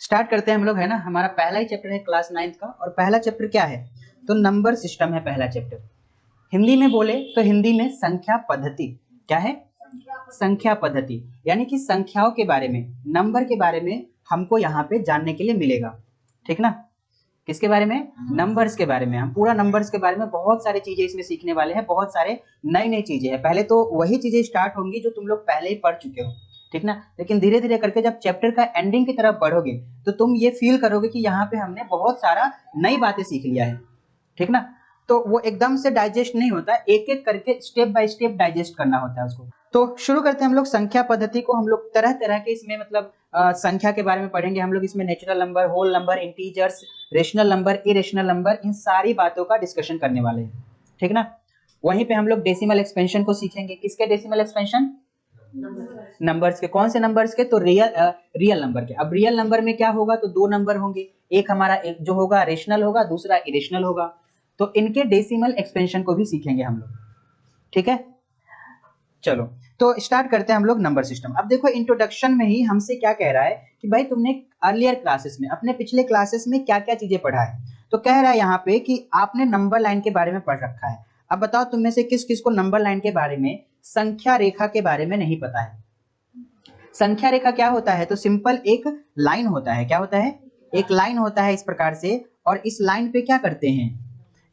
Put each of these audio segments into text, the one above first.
Start करते हैं हम लोग, है ना। हमारा पहला ही चैप्टर है क्लास 9th का, और पहला चैप्टर क्या है? तो नंबर सिस्टम है पहला चैप्टर। हिंदी में बोले तो हिंदी में संख्या पद्धति। क्या है? संख्या पद्धति, यानी कि संख्याओं के बारे में, नंबर के बारे में हमको यहाँ पे जानने के लिए मिलेगा, ठीक ना। किसके बारे में? नंबर्स के बारे में। हम पूरा नंबर्स के बारे में बहुत सारी चीजें इसमें सीखने वाले हैं, बहुत सारे नई नई चीजें हैं। पहले तो वही चीजें स्टार्ट होंगी जो तुम लोग पहले ही पढ़ चुके हो, ठीक ना। लेकिन धीरे धीरे करके जब चैप्टर का एंडिंग की तरफ बढ़ोगे तो तुम ये फील करोगे कि यहाँ पे हमने बहुत सारा नई बातें सीख लिया है, ठीक ना। तो वो एकदम से डाइजेस्ट नहीं होता, एक एक करके स्टेप बाय स्टेप डाइजेस्ट करना होता है उसको। तो शुरू करते हैं हम लोग संख्या पद्धति को। हम लोग तरह तरह के इसमें मतलब संख्या के बारे में पढ़ेंगे हम लोग। इसमें natural number, whole number, integers, rational number, irrational number, इन सारी बातों का डिस्कशन करने वाले हैं, ठीक ना। वहीं पे हम लोग डेसिमल एक्सपेंशन को सीखेंगे। किसके डेसिमल एक्सपेंशन? नंबर्स के। कौन से नंबर्स के? तो रियल नंबर के। अब रियल नंबर में क्या होगा? तो दो नंबर होंगे, एक हमारा एक जो होगा रेशनल होगा, दूसरा इरेशनल होगा। तो इनके डेसिमल एक्सपेंशन को भी सीखेंगे हम लोग, ठीक है। चलो तो स्टार्ट करते हैं हम लोग नंबर सिस्टम। अब देखो इंट्रोडक्शन में ही हमसे क्या कह रहा है कि भाई तुमने अर्लियर क्लासेस में, अपने पिछले क्लासेस में क्या क्या चीजें पढ़ा है। तो कह रहा है यहाँ पे कि आपने नंबर लाइन के बारे में पढ़ रखा है। अब बताओ तुम में से किस किस को नंबर लाइन के बारे में, संख्या रेखा के बारे में नहीं पता है। संख्या रेखा क्या होता है? तो सिंपल एक लाइन होता है। क्या होता है? एक लाइन होता है इस प्रकार से। और इस लाइन पे क्या करते हैं?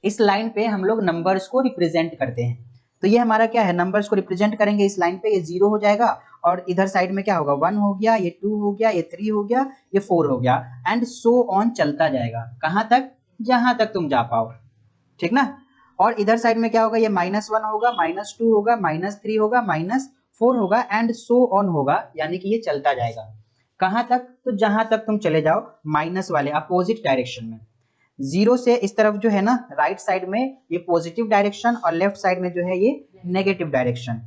इस लाइन पे हम लोग नंबर्स को रिप्रेजेंट करते हैं। तो ये हमारा क्या है? नंबर्स को रिप्रेजेंट करेंगे इस लाइन पे। ये 0 हो जाएगा और इधर साइड में क्या होगा? 1 हो गया, ये 2 हो गया, ये 3 हो गया, ये 4 हो गया, एंड सो ऑन चलता जाएगा। कहां तक? जहां तक तुम जा पाओ, ठीक ना। और इधर साइड में क्या होगा? ये -1 होगा, -2 होगा, -3 होगा, -4 होगा, एंड सो ऑन होगा, यानी कि ये चलता जाएगा। कहां तक? तो जहां तक तुम चले जाओ, माइनस वाले अपोजिट डायरेक्शन में। 0 से इस तरफ जो है ना, राइट साइड में ये पॉजिटिव डायरेक्शन, और लेफ्ट साइड में जो है ये नेगेटिव डायरेक्शन,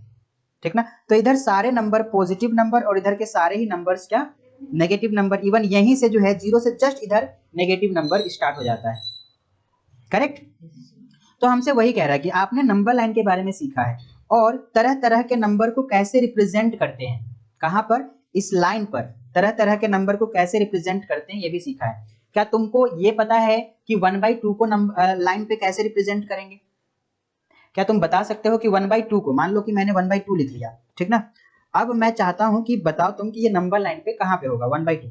ठीक ना। तो इधर सारे नंबर पॉजिटिव नंबर, और इधर के सारे ही नंबर्स क्या? Negative number. इवन यहीं से जो है 0 से जस्ट इधर नेगेटिव नंबर स्टार्ट हो जाता है, करेक्ट। तो हमसे वही कह रहा है कि आपने नंबर लाइन के बारे में सीखा है, और तरह तरह के नंबर को कैसे रिप्रेजेंट करते हैं। कहां पर? इस लाइन पर तरह तरह के नंबर को कैसे रिप्रेजेंट करते हैं ये भी सीखा है। क्या तुमको ये पता है कि 1/2 को लाइन पे कैसे रिप्रेजेंट करेंगे? क्या तुम बता सकते हो कि 1/2 को, मान लो कि मैंने 1/2 लिख लिया, ठीक ना। अब मैं चाहता हूं कि बताओ तुम कि ये नंबर लाइन पे कहां पे होगा 1/2।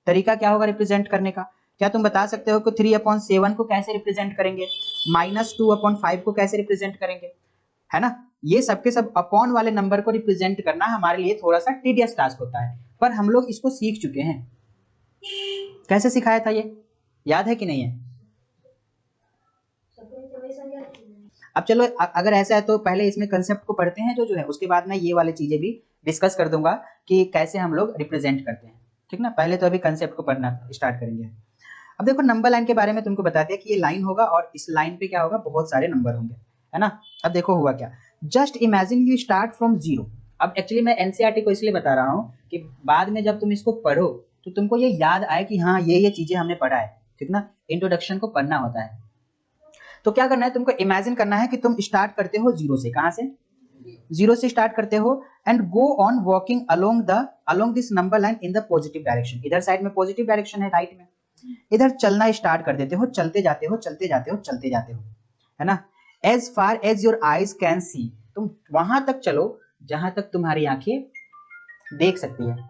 तरीका क्या होगा रिप्रेजेंट करने का? क्या तुम बता सकते हो कि 3/7 को कैसे रिप्रेजेंट करेंगे, -2/5 को कैसे रिप्रेजेंट करेंगे, है ना। ये सबके सब अपॉन वाले नंबर को रिप्रेजेंट करना हमारे लिए थोड़ा सा टीडियस टास्क होता है, पर हम लोग इसको सीख चुके हैं। कैसे सिखाया था ये, याद है कि नहीं है? अब चलो अगर ऐसा है तो पहले इसमें कंसेप्ट को पढ़ते हैं जो है, उसके बाद मैं ये वाली चीजें भी डिस्कस कर दूंगा कि कैसे हम लोग रिप्रेजेंट करते हैं, ठीक ना। पहले तो अभी कंसेप्ट को पढ़ना स्टार्ट करेंगे। अब देखो नंबर लाइन के बारे में तुमको बता दिया कि ये लाइन होगा, और इस लाइन पे क्या होगा? बहुत सारे नंबर होंगे, है ना। अब देखो हुआ क्या, just imagine you start from 0। अब एक्चुअली मैं एनसीईआरटी को इसलिए बता रहा हूँ कि बाद में जब तुम इसको पढ़ो तो तुमको ये याद आए कि हाँ ये चीजें हमने पढ़ा है, ठीक ना। इंट्रोडक्शन को पढ़ना होता है। तो क्या करना है तुमको? इमेजिन करना है कि तुम स्टार्ट करते हो 0 से। कहां से? 0 से स्टार्ट करते हो, and go on walking along this number line in the positive direction. इधर साइड में पॉजिटिव डायरेक्शन है, राइट में। इधर चलना स्टार्ट कर देते हो, चलते जाते हो, चलते जाते हो, चलते जाते हो, है ना। As far as your eyes can see, तुम वहां तक चलो जहां तक तुम्हारी आंखें देख सकती है।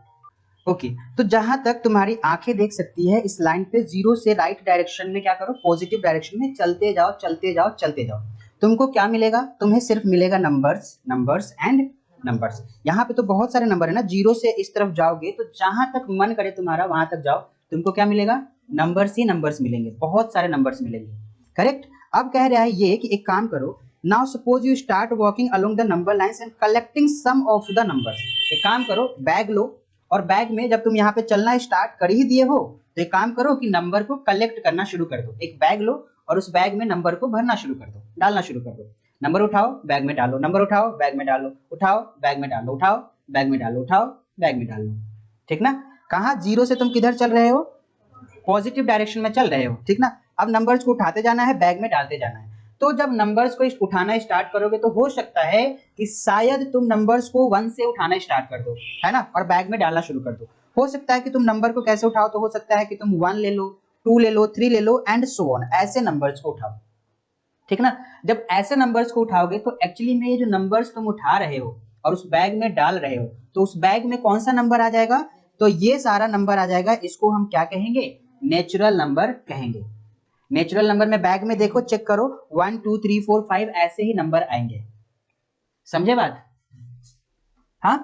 ओके, तो जहां तक तुम्हारी आंखें देख सकती है, इस लाइन पे 0 से राइट डायरेक्शन में क्या करो? पॉजिटिव डायरेक्शन में चलते जाओ, चलते जाओ, चलते जाओ। तुमको क्या मिलेगा? तुम्हें सिर्फ मिलेगा नंबर्स, नंबर्स एंड नंबर्स। यहाँ पे तो बहुत सारे नंबर है ना। 0 से इस तरफ जाओगे तो जहां तक मन करे तुम्हारा वहां तक जाओ, तुमको क्या मिलेगा? नंबर्स ही नंबर्स मिलेंगे, बहुत सारे नंबर्स मिलेंगे, करेक्ट। अब कह रहा है ये कि एक काम करो, now suppose you start walking along the number lines and collecting some of the numbers. एक काम करो, बैग लो, और बैग में जब तुम यहाँ पे चलना स्टार्ट कर ही दिए हो तो एक काम करो कि नंबर को कलेक्ट करना शुरू कर दो। एक बैग लो और उस बैग में नंबर को भरना शुरू कर दो, डालना शुरू कर दो। नंबर उठाओ, बैग में डालो, नंबर उठाओ, बैग में डालो, उठाओ, बैग में डालो, उठाओ, बैग में डालो, उठाओ, बैग में डालो, ठीक ना। कहा 0 से तुम किधर चल रहे हो? पॉजिटिव डायरेक्शन में चल रहे हो, ठीक ना। अब नंबर्स को उठाते जाना है, बैग में डालते जाना है। तो जब नंबर्स को उठाना स्टार्ट करोगे तो हो सकता है कि शायद तुम नंबर्स को 1 से उठाना स्टार्ट कर दो, है ना, और बैग में डालना शुरू कर दो। हो सकता है कि तुम नंबर को कैसे उठाओ, तो हो सकता है कि तुम 1 ले लो, 2 ले लो, 3 ले लो एंड सो ऑन, ऐसे नंबर्स को उठाओ, ठीक ना। जब ऐसे नंबर्स को उठाओगे तो एक्चुअली में ये जो नंबर्स तुम उठा रहे हो और उस बैग में डाल रहे हो, तो उस बैग में कौन सा नंबर आ जाएगा, तो ये सारा नंबर आ जाएगा, इसको हम क्या कहेंगे, नेचुरल नंबर कहेंगे। नेचुरल नंबर में बैग में देखो, चेक करो 1 2 3 4 5 ऐसे ही नंबर आएंगे, समझे बात, हाँ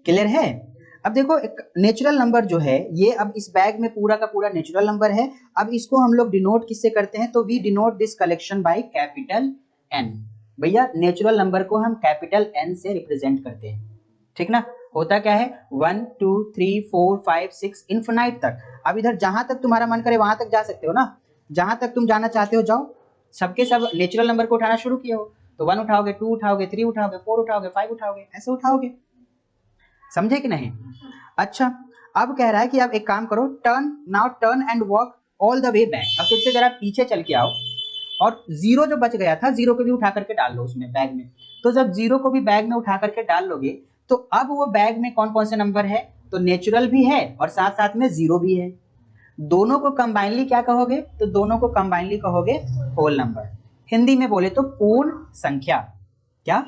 क्लियर है। अब देखो एक नेचुरल नंबर जो है ये अब इस बैग में पूरा का पूरा नेचुरल नंबर है। अब इसको हम लोग डिनोट किससे करते हैं, तो we denote this collection by capital N. भैया नेचुरल नंबर को हम कैपिटल एन से रिप्रेजेंट करते हैं, ठीक ना। होता क्या है 1 2 3 4 5 6 इनफिनाइट तक। अब इधर जहां तक तुम्हारा मन करे वहां तक जा सकते हो ना, जहां तक तुम जाना चाहते हो जाओ। सबके सब नेचुरल नंबर को उठाना शुरू किए हो, तो 1 उठाओगे, 2 उठाओगे, 3 उठाओगे, 4 उठाओगे, 5 उठाओगे, ऐसे उठाओगे, समझे कि नहीं। अच्छा अब कह रहा है कि अब एक काम करो, turn now turn and walk all the way back. अब फिर से जरा पीछे चल के आओ और जीरो जो बच गया था, जीरो को भी उठा करके डाल लो उसमें बैग में। तो जब जीरो को भी बैग में उठा करके डाल लोगे तो अब वो बैग में कौन कौन से नंबर है, तो नेचुरल भी है और साथ साथ में जीरो भी है। दोनों को कंबाइनली क्या कहोगे, तो दोनों को कंबाइनली कहोगे होल नंबर। हिंदी में बोले तो पूर्ण संख्या। क्या,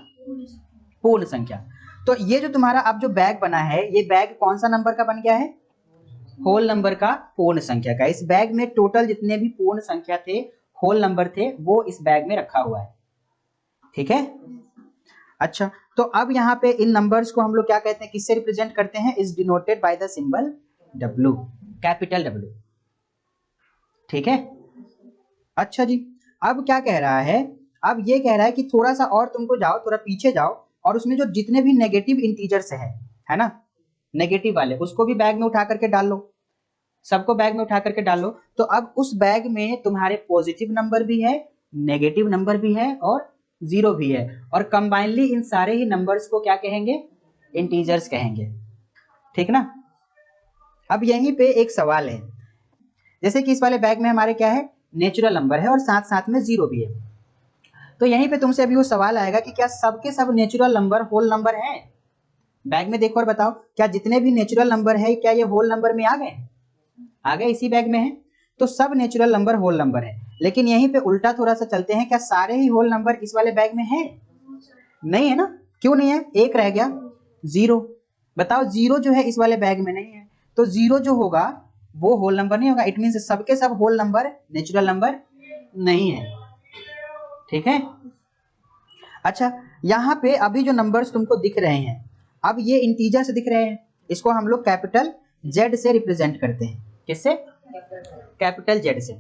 पूर्ण संख्या। तो ये जो तुम्हारा अब जो बैग बना है, ये बैग कौन सा नंबर का बन गया है, होल नंबर का, पूर्ण संख्या का। इस बैग में टोटल जितने भी पूर्ण संख्या थे, होल नंबर थे, वो इस बैग में रखा हुआ है, ठीक है। अच्छा तो अब यहाँ पे इन नंबर्स को हम लोग क्या कहते हैं, किससे रिप्रेजेंट करते हैं, is denoted by the symbol W, capital W, ठीक है। अच्छा जी अब क्या कह रहा है, अब ये कह रहा है कि थोड़ा सा और तुमको जाओ, थोड़ा पीछे जाओ और उसमें जो जितने भी नेगेटिव इंटीजर्स है ना, नेगेटिव वाले, उसको भी बैग में उठा करके डाल लो, सबको बैग में उठा करके डाल लो। तो अब उस बैग में तुम्हारे पॉजिटिव नंबर भी है, नेगेटिव नंबर भी है और जीरो भी है, और कंबाइनली इन सारे ही नंबर्स को क्या कहेंगे, इंटीजर्स कहेंगे, ठीक ना। अब यहीं पे एक सवाल है, जैसे कि इस वाले बैग में हमारे क्या है, नेचुरल नंबर है और साथ साथ में जीरो भी है। तो यहीं पे तुमसे अभी वो सवाल आएगा कि क्या सबके सब नेचुरल नंबर होल नंबर है। बैग में देखो और बताओ, क्या जितने भी नेचुरल नंबर है क्या ये होल नंबर में आ गए, आ गए, इसी बैग में है। तो सब नेचुरल नंबर होल नंबर है। लेकिन यहीं पे उल्टा थोड़ा सा चलते हैं, क्या सारे ही होल नंबर इस वाले बैग में है, नहीं है ना। क्यों नहीं है, एक रह गया, जीरो। बताओ जीरो जो है इस वाले बैग में नहीं है, तो जीरो जो होगा वो होल नंबर नहीं होगा। इट मीन सबके सब होल नंबर नेचुरल नंबर नहीं है, ठीक है। अच्छा यहाँ पे अभी जो नंबर्स तुमको दिख रहे हैं, अब ये इंटीजर से दिख रहे हैं, इसको हम लोग कैपिटल जेड से रिप्रेजेंट करते हैं, किससे, कैपिटल जेड से।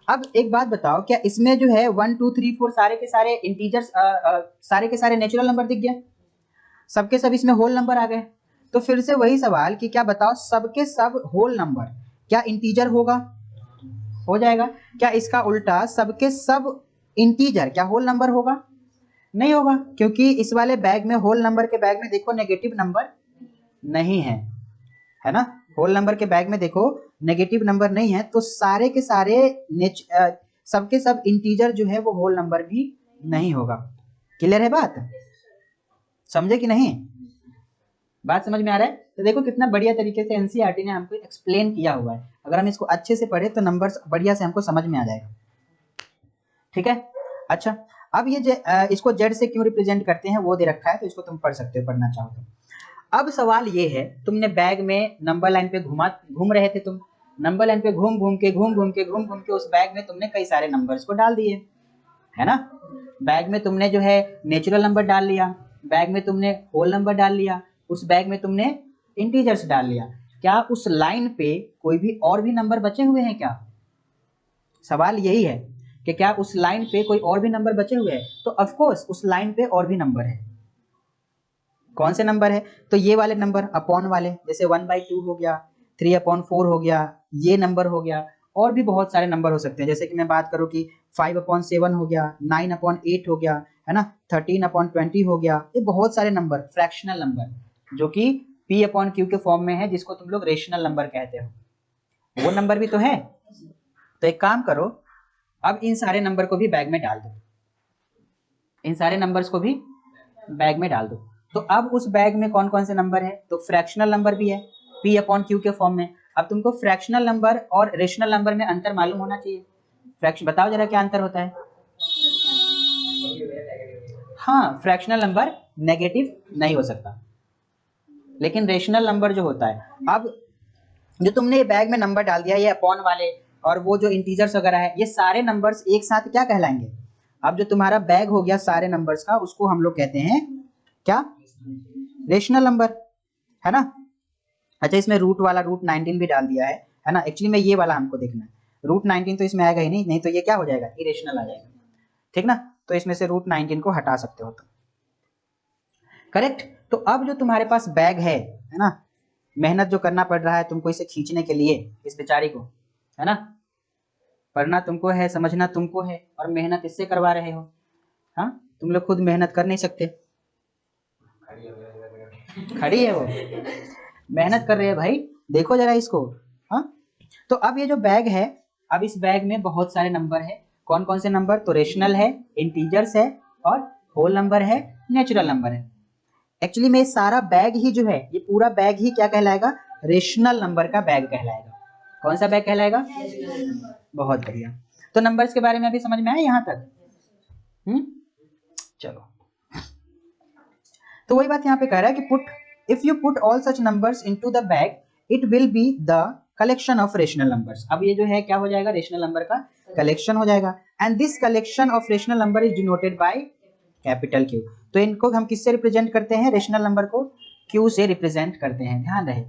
अब एक बात बताओ, क्या इसमें जो है 1 2 3 4 सारे के सारे इंटीजर्स, सारे के सारे नेचुरल नंबर दिख गया, सबके सब इसमें होल नंबर आ गए। तो फिर से वही सवाल कि क्या बताओ सबके सब होल नंबर क्या इंटीजर होगा, हो जाएगा। क्या इसका उल्टा सबके सब इंटीजर क्या होल नंबर होगा, नहीं होगा, क्योंकि इस वाले बैग में, होल नंबर के बैग में देखो नेगेटिव नंबर नहीं है ना। होल नंबर के बैग में देखो नेगेटिव नंबर नहीं है, तो सारे के सारे सबके सब इंटीजर जो है वो होल नंबर भी नहीं होगा। क्लियर है बात, समझे कि नहीं, बात समझ में आ रहा है। तो देखो कितना बढ़िया तरीके से एनसीईआरटी ने हमको एक्सप्लेन किया हुआ है। अगर हम इसको अच्छे से पढ़े तो नंबर्स बढ़िया से हमको समझ में आ जाएगा, ठीक है। अच्छा अब ये इसको जेड से क्यों रिप्रेजेंट करते हैं वो दे रखा है, तो इसको तुम पढ़ सकते हो, पढ़ना चाहो तो। अब सवाल ये है, तुमने बैग में नंबर लाइन पे घूम रहे थे तुम, नंबर लाइन पे घूम घूम के उस बैग में तुमने कई सारे नंबर्स को डाल दिए, है ना। बैग में तुमने जो है नेचुरल नंबर डाल लिया, बैग में तुमने होल नंबर डाल लिया, उस बैग में तुमने इंटीजर्स डाल लिया। क्या उस लाइन पे कोई भी और भी नंबर बचे हुए हैं क्या, सवाल यही है कि क्या उस लाइन पे कोई और भी नंबर बचे हुए हैं। तो ऑफ कोर्स उस लाइन पे और भी नंबर है। कौन से नंबर है, तो ये वाले नंबर अपॉन वाले, जैसे 1/2 हो गया, 3/4 हो गया, ये नंबर हो गया, और भी बहुत सारे नंबर हो सकते हैं। जैसे कि मैं बात करूं कि 5/7 हो गया, 9/8 हो गया, है ना, 13/20 हो गया। ये बहुत सारे नंबर, फ्रैक्शनल नंबर जो कि P/Q के फॉर्म में है, जिसको तुम लोग रेशनल नंबर कहते हो, वो नंबर भी तो है। तो एक काम करो, अब इन सारे नंबर को भी बैग में डाल दो, इन सारे नंबर्स को भी बैग में डाल दो। तो अब उस बैग में कौन कौन से नंबर है, तो फ्रैक्शनल नंबर भी है, P अपॉन Q के फॉर्म में। अब तुमको फ्रैक्शनल नंबर और रेशनल नंबर में अंतर मालूम होना चाहिए। फ्रैक्शन बताओ जरा क्या अंतर होता है। हाँ, फ्रैक्शनल नंबर नेगेटिव नहीं हो सकता, लेकिन रेशनल नंबर जो होता है, अब जो तुमने ये बैग में नंबर डाल दिया, ये अपॉन वाले और वो जो इंटीजर्स वगैरह है, ये सारे नंबर्स एक साथ क्या कहलाएंगे। अब जो तुम्हारा बैग हो गया सारे नंबर्स का, उसको हम लोग कहते हैं क्या, रेशनल नंबर, है ना। अच्छा, इसमें रूट वाला रूट 19 भी डाल दिया है ना। एक्चुअली में ये वाला हमको देखना है, रूट 19 तो इसमें आएगा ही नहीं, नहीं तो ये क्या हो जाएगा, इरेशनल आ जाएगा, ठीक ना। तो इसमें से रूट 19 को हटा सकते हो तुम, करेक्ट। तो अब जो तुम्हारे पास बैग है ना, मेहनत जो करना पड़ रहा है तुमको इसे खींचने के लिए, इस बेचारी को, है ना, पढ़ना तुमको है, समझना तुमको है, और मेहनत इससे करवा रहे हो। हाँ, तुम लोग खुद मेहनत कर नहीं सकते, खड़ी है वो, मेहनत कर रही है भाई, देखो जरा इसको। हाँ, तो अब ये जो बैग है, अब इस बैग में बहुत सारे नंबर है। कौन कौन से नंबर, तो रेशनल है, इंटीजर्स है, और होल नंबर है, नेचुरल नंबर है। एक्चुअली में सारा बैग ही जो है, ये पूरा बैग ही क्या कहलाएगा, रेशनल नंबर का बैग कहलाएगा। कौन सा बैग कहलाएगा, बहुत बढ़िया। तो नंबर्स के बारे में अभी समझ में आया यहाँ तक। चलो, तो वही बात यहाँ पे कह रहा है कि put, if you put all such numbers into the bag it will be the collection of rational numbers. अब ये जो है क्या हो जाएगा, रेशनल नंबर का कलेक्शन हो जाएगा। And this collection of rational number is denoted by capital Q. तो इनको हम किससे रिप्रेजेंट करते हैं, रेशनल नंबर को क्यू से रिप्रेजेंट करते हैं, ध्यान रहे।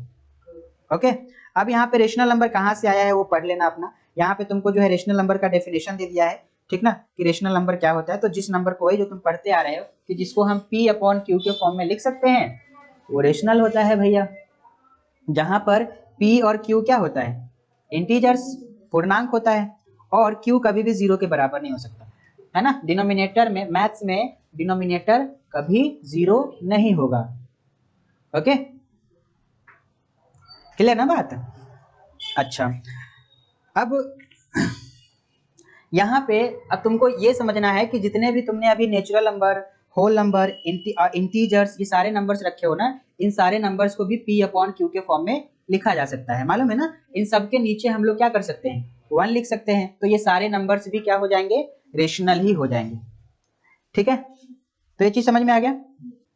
ओके, अब यहाँ पे रेशनल नंबर कहाँ से आया है वो पढ़ लेना अपना। यहाँ पे तुमको जो है रेशनल नंबर का डेफिनेशन दे दिया है, ठीक ना, कि रेशनल नंबर क्या होता है। तो जिस नंबर को, वही जो तुम पढ़ते आ रहे हो कि जिसको हम P अपॉन Q के फॉर्म में लिख सकते हैं, वो रेशनल होता है भैया। जहां पर P और Q क्या होता है, इंटीजर्स, पूर्णांक होता है, और Q कभी भी 0 के बराबर नहीं हो सकता, है ना। डिनोमिनेटर में, मैथ्स में डिनोमिनेटर कभी 0 नहीं होगा। ओके, क्लियर ना बात। अच्छा, अब यहाँ पे अब तुमको ये समझना है कि जितने भी तुमने अभी natural number, whole number, integers, ये सारे नंबर्स रखे हो ना, इन सारे नंबर्स को भी P अपॉन Q के फॉर्म में लिखा जा सकता है, मालूम है ना। इन सब के नीचे हम लोग क्या कर सकते हैं, 1 लिख सकते हैं। तो ये सारे नंबर्स भी क्या हो जाएंगे, रेशनल ही हो जाएंगे, ठीक है। तो ये चीज समझ में आ गया।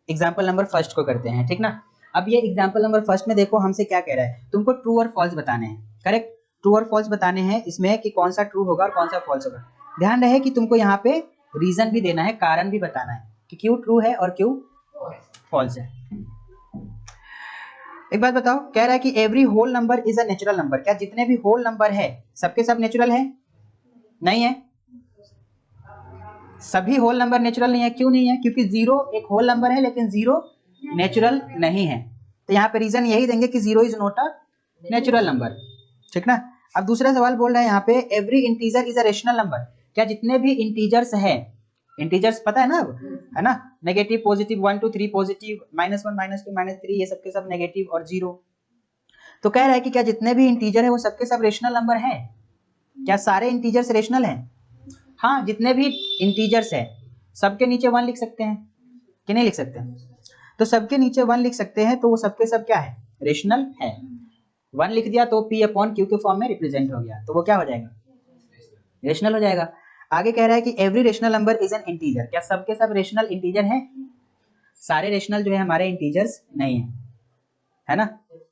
एग्जाम्पल नंबर फर्स्ट को करते हैं, ठीक ना। अब ये एग्जाम्पल नंबर फर्स्ट में देखो हमसे क्या कह रहा है, तुमको ट्रू और फॉल्स बताने हैं, करेक्ट। ट्रू और फॉल्स बताने हैं इसमें कि कौन सा ट्रू होगा और कौन सा फॉल्स होगा। ध्यान रहे कि तुमको यहाँ पे रीजन भी देना है, कारण भी बताना है कि क्यों ट्रू है और क्यों फॉल्स है। एक बात बताओ, कह रहा है कि every whole number is a natural number. क्या जितने भी होल नंबर है सबके सब नेचुरल है, नहीं है। सभी होल नंबर नेचुरल नहीं है, क्यों नहीं है, क्योंकि 0 एक होल नंबर है लेकिन 0 नेचुरल नहीं है। तो यहाँ पे रीजन यही देंगे कि 0 is not a natural number, ठीक ना। अब दूसरा सवाल बोल रहा है यहाँ पे, every integer is a rational number. क्या जितने भी इंटीजर्स है, इंटीजर्स पता है ना अब, है ना, नेगेटिव, पॉजिटिव, 1 2 3 पॉजिटिव, -1 -2 -3, ये सबके सब नेगेटिव और 0। तो कह रहा है कि क्या जितने भी इंटीजर है वो सबके सब रेशनल नंबर है। क्या सारे इंटीजर्स रेशनल हैं, हाँ, जितने भी इंटीजर्स है सबके नीचे 1 लिख सकते हैं कि नहीं लिख सकते हैं। तो सबके नीचे 1 लिख सकते हैं, तो वो सबके सब क्या है, रेशनल है। 1 लिख दिया तो P अपॉन Q के फॉर्म में रिप्रेजेंट हो गया, तो वो क्या हो जाएगा, रेशनल हो जाएगा। आगे कह रहा है कि every rational number is an integer. क्या सबके सब रेशनल इंटीजर है, सारे रेशनल जो है हमारे इंटीजर्स नहीं है, है ना।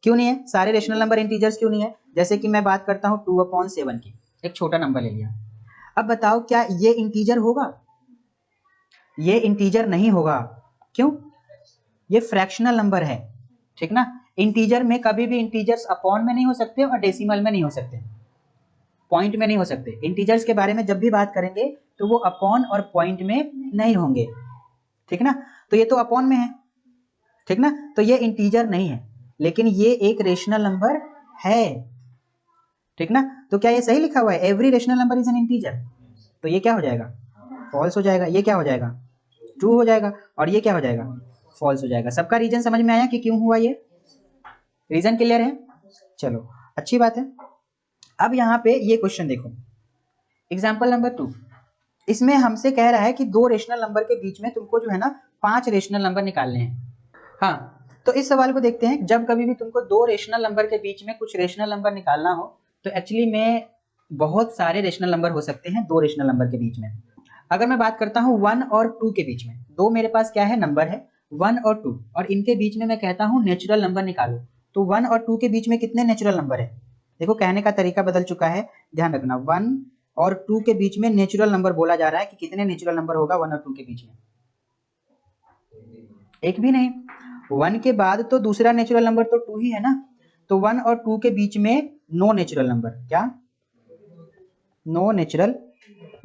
क्यों नहीं है, सारे रेशनल नंबर इंटीजर्स क्यों नहीं है। जैसे कि मैं बात करता हूँ 2/7 की, एक छोटा नंबर ले लिया। अब बताओ क्या ये इंटीजर होगा, ये इंटीजर नहीं होगा, क्यों, ये फ्रैक्शनल नंबर है, ठीक ना। इंटीजर में कभी भी इंटीजर्स अपॉन में नहीं हो सकते और डेसिमल में नहीं हो सकते, पॉइंट में नहीं हो सकते। इंटीजर्स के बारे में जब भी बात करेंगे तो वो अपॉन और पॉइंट में नहीं होंगे, ठीक ना। तो ये तो अपॉन में है, ठीक ना, तो ये इंटीजर नहीं है, लेकिन ये एक रेशनल नंबर है, ठीक ना। तो क्या ये सही लिखा हुआ है, every rational number is an integer, तो ये क्या हो जाएगा, फॉल्स हो जाएगा। ये क्या हो जाएगा, ट्रू हो जाएगा, और ये क्या हो जाएगा, फॉल्स हो जाएगा। सबका रीजन समझ में आया कि क्यों हुआ, ये रीजन क्लियर है। चलो, अच्छी बात है। अब यहाँ पे ये क्वेश्चन देखो, एग्जाम्पल नंबर 2, इसमें हमसे कह रहा है कि 2 रेशनल नंबर के बीच में तुमको जो है ना 5 रेशनल नंबर निकालने हैं। हाँ, तो इस सवाल को देखते हैं। जब कभी भी तुमको दो रेशनल नंबर के बीच में कुछ रेशनल नंबर निकालना हो तो एक्चुअली में बहुत सारे रेशनल नंबर हो सकते हैं दो रेशनल नंबर के बीच में। अगर मैं बात करता हूँ 1 और 2 के बीच में, दो मेरे पास क्या है नंबर है 1 और 2, और इनके बीच में मैं कहता हूँ नेचुरल नंबर निकालो, तो 1 और 2 के बीच में कितने नेचुरल नंबर है? देखो कहने का तरीका बदल चुका है, ध्यान रखना। 1 और 2 के बीच में नेचुरल नंबर बोला जा रहा है कि कितने नेचुरल नंबर होगा 1 और 2 के बीच में? एक भी नहीं। 1 के बाद तो दूसरा नेचुरल नंबर तो 2 ही है ना, तो 1 और 2 के बीच में नो नेचुरल नंबर। क्या? नो नेचुरल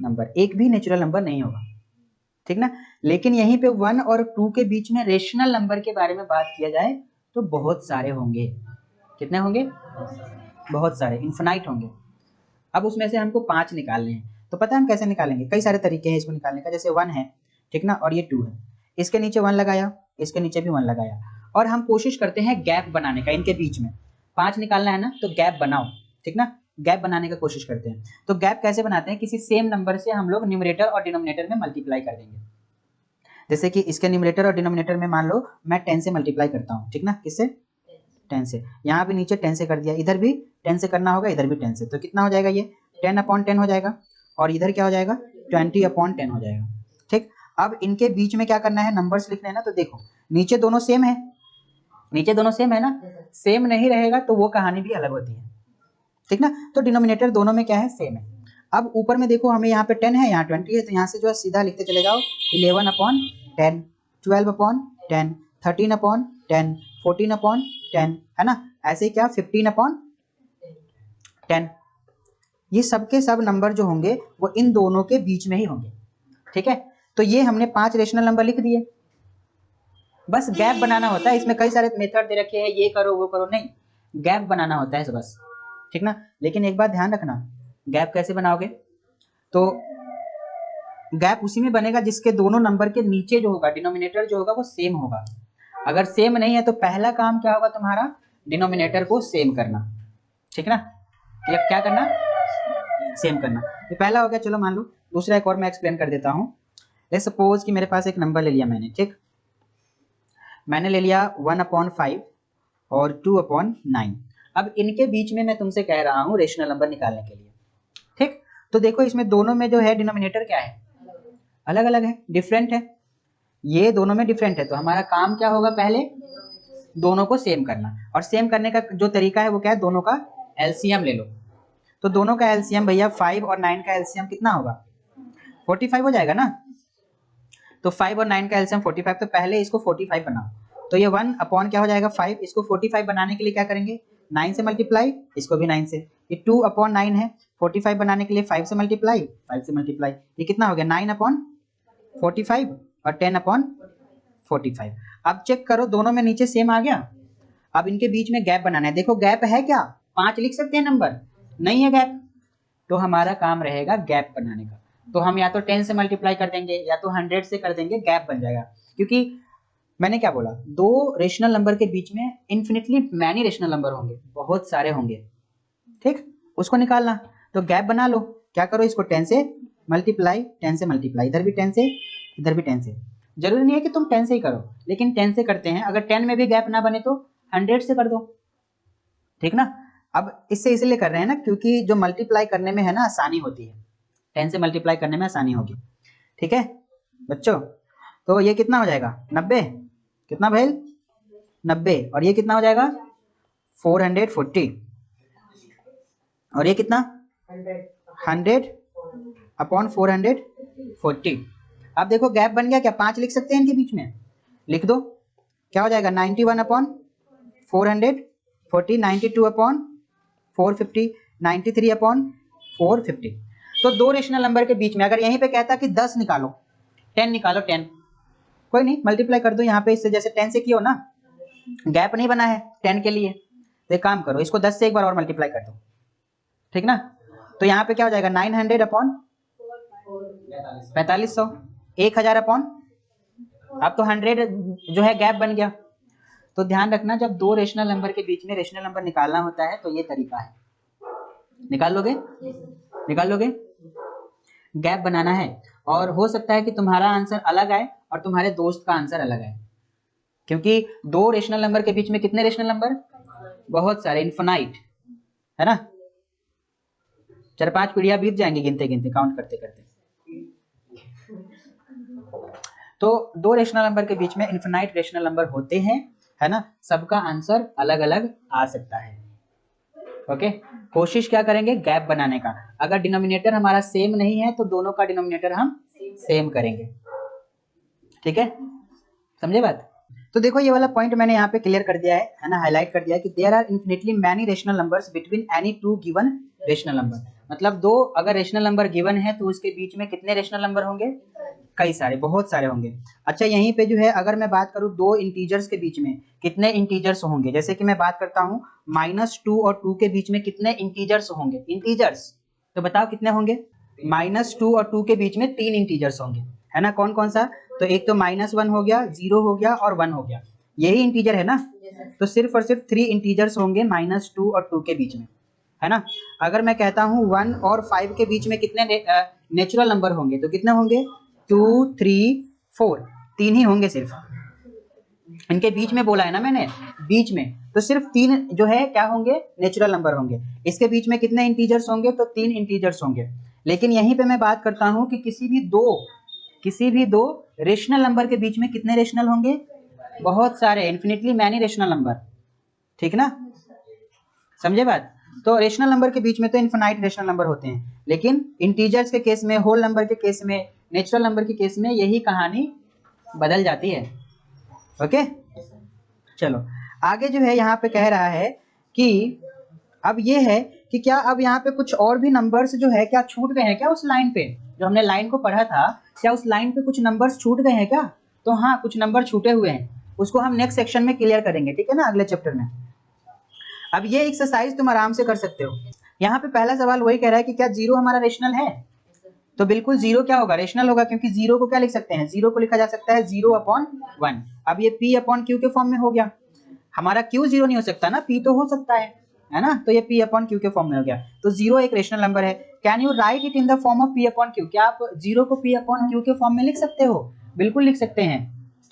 नंबर, एक भी नेचुरल नंबर नहीं होगा, ठीक ना। लेकिन यहीं पे 1 और 2 के बीच में रेशनल नंबर के बारे में बात किया जाए तो बहुत सारे होंगे। कितने होंगे? बहुत सारे, इन्फिनाइट होंगे। अब उसमें से हमको 5 निकालने हैं, तो पता है हम कैसे निकालेंगे? कई सारे तरीके हैं इसको निकालने का। जैसे 1 है, ठीक ना, और ये 2 है, इसके नीचे 1 लगाया, इसके नीचे भी 1 लगाया, और हम कोशिश करते हैं गैप बनाने का इनके बीच में। 5 निकालना है ना, तो गैप बनाओ, ठीक ना, गैप बनाने का कोशिश करते हैं। तो गैप कैसे बनाते हैं? किसी सेम नंबर से हम लोग न्यूमरेटर और डिनोमिनेटर में मल्टीप्लाई कर देंगे। जैसे कि इसके न्यूमरेटर और डिनोमिनेटर में मान लो मैं 10 से मल्टीप्लाई करता हूँ, ठीक ना, किससे? 10 से। यहाँ भी नीचे 10 से कर दिया, इधर भी 10 से करना होगा, इधर भी 10 से, तो कितना हो जाएगा? ये 10/10 हो जाएगा, और इधर क्या हो जाएगा? 20/10 हो जाएगा, ठीक। अब इनके बीच में क्या करना है? नंबर्स लिखने हैं ना, तो देखो नीचे दोनों सेम है, नीचे दोनों सेम है ना, सेम नहीं रहेगा तो वो कहानी भी अलग होती है, ठीक ना। तो डिनोमिनेटर दोनों में क्या है? सेम है। अब ऊपर में देखो हमें यहाँ पे 10 है, यहाँ 20 है, तो यहाँ से जो है सीधा लिखते चले जाओ 11/10, 12/10, 13/10, 14/10, है ना। ऐसे क्या 15/10। ये सब के सब नंबर जो होंगे वो इन दोनों के बीच में ही होंगे, ठीक है। तो ये हमने 5 रेशनल नंबर लिख दिए। बस गैप बनाना होता है, इसमें कई सारे मेथड दे रखे हैं, ये करो वो करो, नहीं, गैप बनाना होता है बस, ठीक ना। लेकिन एक बात ध्यान रखना, गैप कैसे बनाओगे? तो गैप उसी में बनेगा जिसके दोनों नंबर के नीचे जो होगा डिनोमिनेटर जो होगा वो सेम होगा। अगर सेम नहीं है तो पहला काम क्या होगा तुम्हारा? डिनोमिनेटर को सेम करना, ठीक ना। क्या करना? सेम करना। ये पहला हो गया, चलो मान लो। दूसरा एक और मैं एक्सप्लेन कर देता हूँ। लेट्स सपोज कि मेरे पास एक नंबर ले लिया मैंने, ठीक, मैंने ले लिया 1/5 और 2/9। अब इनके बीच में मैं तुमसे कह रहा हूँ रेशनल नंबर निकालने के लिए, ठीक। तो देखो इसमें दोनों में जो है डिनोमिनेटर क्या है? अलग अलग है, डिफरेंट है, ये दोनों में डिफरेंट है। तो हमारा काम क्या होगा? पहले दोनों को सेम करना, और सेम करने का जो तरीका है वो क्या है? दोनों का एलसीएम ले लो। तो दोनों का एलसीएम भैया 5 और 9 का एलसीएम कितना होगा? 45 हो जाएगा ना। तो 5 और 9 का एलसीएम 45, तो पहले इसको 45 बनाओ। तो ये 1 अपॉन क्या हो जाएगा? 5। इसको 45 बनाने के लिए क्या करेंगे? 9 से मल्टीप्लाई, इसको भी 9 से। ये 2/9 है, 45 बनाने के लिए 5 से मल्टीप्लाई, 5 से मल्टीप्लाई, ये कितना हो गया? 9/45 और 10/45। अब चेक करो दोनों में नीचे सेम आ गया। अब इनके बीच में गैप बनाना है। देखो गैप है क्या? 5 लिख सकते हैं नंबर, नहीं है गैप, तो हमारा काम रहेगा गैप बनाने का। तो हम या तो 10 से मल्टीप्लाई कर देंगे या तो 100 से कर देंगे, गैप बन जाएगा। क्योंकि मैंने क्या बोला? दो रेशनल नंबर के बीच में इन्फिनिटली मैनी रेशनल नंबर होंगे, बहुत सारे होंगे, ठीक। उसको निकालना, तो गैप बना लो। क्या करो? इसको 10 से मल्टीप्लाई, 10 से मल्टीप्लाई, इधर भी 10 से, इधर भी 10 से। जरूरी नहीं है कि तुम 10 से ही करो, लेकिन 10 से करते हैं। अगर 10 में भी गैप ना बने तो 100 से कर दो, ठीक ना। अब इससे इसलिए कर रहे हैं ना क्योंकि जो मल्टीप्लाई करने में है ना आसानी होती है, 10 से मल्टीप्लाई करने में आसानी होगी, ठीक है बच्चों। तो ये कितना हो जाएगा? 90। कितना भाई? 90। और ये कितना हो जाएगा? 440। और ये कितना? 100/440। अब देखो गैप बन गया क्या? 5 लिख सकते हैं इनके बीच में, लिख दो। क्या हो जाएगा? 91/440, 92/450, 93/450। तो दो रेशनल नंबर के बीच में अगर यहीं पे कहता कि 10 निकालो, 10 निकालो, 10, कोई नहीं, मल्टीप्लाई कर दो यहाँ पे इससे, जैसे 10 से किया हो ना, गैप नहीं बना है 10 के लिए, तो एक काम करो, इसको 10 से एक बार और मल्टीप्लाई कर दो, ठीक ना। तो यहाँ पे क्या हो जाएगा? 900/4500, 1000/, अब तो 100 जो है गैप बन गया। तो ध्यान रखना, जब दो रेशनल नंबर के बीच में रेशनल नंबर निकालना होता है तो ये तरीका है। निकाल लोगे? निकाल लोगे? गैप बनाना है। और हो सकता है कि तुम्हारा आंसर अलग आए और तुम्हारे दोस्त का आंसर अलग आए, क्योंकि दो रेशनल नंबर के बीच में कितने रेशनल नंबर? बहुत सारे, इन्फिनाइट, है ना। 4-5 पीढ़ियां बीत जाएंगी गिनते गिनते, काउंट करते करते। तो दो रेशनल नंबर के बीच में इन्फिनाइट रेशनल नंबर होते हैं, है ना। सबका आंसर अलग अलग आ सकता है। ओके, कोशिश क्या करेंगे? गैप बनाने का। अगर डिनोमिनेटर हमारा सेम नहीं है तो दोनों का डिनोमिनेटर हम सेम करेंगे। ठीक है, समझे बात? तो देखो ये वाला पॉइंट मैंने यहाँ पे क्लियर कर दिया है ना, हाईलाइट कर दिया है कि there are infinitely many rational numbers between any two given rational number. मतलब दो अगर रेशनल नंबर गिवन है तो उसके बीच में कितने रेशनल नंबर होंगे? कई सारे, बहुत सारे होंगे। अच्छा, यहीं पे जो है अगर मैं बात करूं दो इंटीजर्स के बीच में कितने इंटीजर्स होंगे, जैसे कि मैं बात करता हूं -2 और 2 के बीच में कितने इंटीजर्स होंगे? इंटीजर्स, तो बताओ कितने होंगे? -2 और 2 के बीच में 3 इंटीजर्स होंगे, है ना। कौन कौन सा? तो एक तो -1 हो गया, 0 हो गया और 1 हो गया, यही इंटीजर है ना। तो सिर्फ और सिर्फ 3 इंटीजर्स होंगे -2 और 2 के बीच में, है ना। अगर मैं कहता हूं 1 और 5 के बीच में कितने नेचुरल नंबर होंगे, तो कितने होंगे? 2, 3, 4, 3 ही होंगे सिर्फ। इनके बीच में बोला है ना मैंने, बीच में, तो सिर्फ 3 जो है क्या होंगे? नेचुरल नंबर होंगे। इसके बीच में कितने इंटीजर्स होंगे? तो 3 इंटीजर्स होंगे। लेकिन यहीं पे मैं बात करता हूं कि किसी भी दो रेशनल नंबर के बीच में कितने रेशनल होंगे? बहुत सारे, इन्फिनिटली मैनी रेशनल नंबर। ठीक ना, समझे बात? तो रेशनल नंबर के बीच में तो इनफिनाइट रेशनल नंबर होते हैं, लेकिन इंटीजर्स के केस में, होल नंबर के केस में, नेचुरल नंबर के केस में यही कहानी बदल जाती है। ओके, चलो आगे जो है यहाँ पे कह रहा है कि अब ये है कि क्या अब यहाँ पे कुछ और भी नंबर्स जो है क्या छूट गए हैं क्या उस लाइन पे? जो हमने लाइन को पढ़ा था, क्या उस लाइन पे कुछ नंबर्स छूट गए हैं क्या? तो हाँ, कुछ नंबर छूटे हुए हैं, उसको हम नेक्स्ट सेक्शन में क्लियर करेंगे, ठीक है ना, अगले चैप्टर में। अब ये एक्सरसाइज तुम आराम से कर सकते हो। यहाँ पे पहला सवाल वही कह रहा है कि क्या 0 हमारा रेशनल है? तो बिल्कुल 0 क्या होगा? रेशनल होगा, क्योंकि 0 को क्या लिख सकते हैं? 0 को लिखा जा सकता है 0/1। अब ये P/Q के फॉर्म में हो गया। हमारा Q 0 नहीं हो सकता ना, P तो हो सकता है ना। तो ये P/Q के फॉर्म में हो गया। तो 0 एक रेशनल नंबर है। Can you right it in the form of P/Q? क्या आप 0 को P/Q के फॉर्म में लिख सकते हो? बिल्कुल लिख सकते हैं,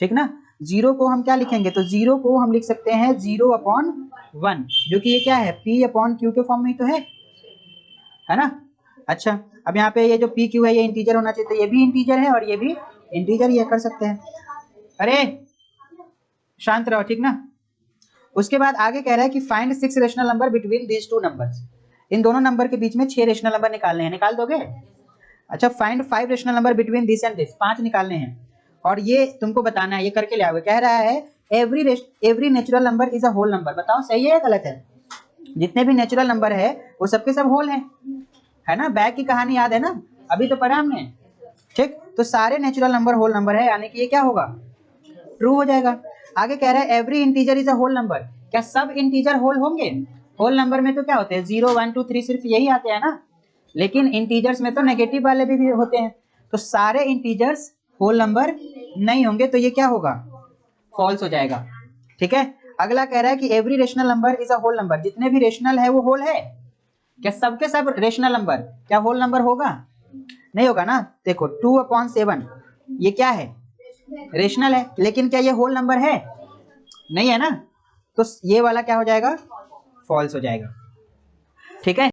ठीक ना। 0 को हम क्या लिखेंगे? तो 0 को हम लिख सकते हैं 0/1, जो कि ये क्या है? P/Q के फॉर्म में ही तो है ना। अच्छा, अब यहाँ पे ये जो PQ है ये इंटीजर होना चाहिए, तो ये भी इंटीजर है और ये भी इंटीजर, ये कर सकते हैं। अरे शांत रहो, ठीक ना। उसके बाद आगे कह रहा है कि find 6 rational number between these two numbers. इन दोनों नंबर के बीच में 6 रेशनल नंबर निकालने हैं, निकाल दोगे? अच्छा, find 5 rational number between this and this, 5 निकालने हैं और ये तुमको बताना है, ये करके ले आओगे। कह रहा है every natural number is a whole number. बताओ सही है या गलत है? जितने भी नेचुरल नंबर है वो सबके सब होल है ना। बैग की कहानी याद है ना, अभी तो पढ़ा हमने, ठीक। तो सारे नेचुरल नंबर होल नंबर है, यानी कि ये क्या होगा? ट्रू हो जाएगा। आगे कह रहा है every integer is a whole number. क्या सब इंटीजर होल होंगे? होल नंबर में तो क्या होते हैं? 0, 1, 2, 3 सिर्फ यही आते हैं ना। लेकिन इंटीजर्स में तो नेगेटिव वाले भी होते हैं, तो सारे इंटीजर्स होल नंबर नहीं होंगे, तो ये क्या होगा? फॉल्स हो जाएगा, ठीक है। अगला कह रहा है कि every rational number is a whole number. जितने भी रेशनल है वो होल है। क्या सबके सब रेशनल नंबर क्या होल नंबर होगा? नहीं होगा ना। देखो 2/7 ये क्या है? रेशनल है, लेकिन क्या ये होल नंबर है? नहीं है ना। तो ये वाला क्या हो जाएगा? फॉल्स हो जाएगा, ठीक है।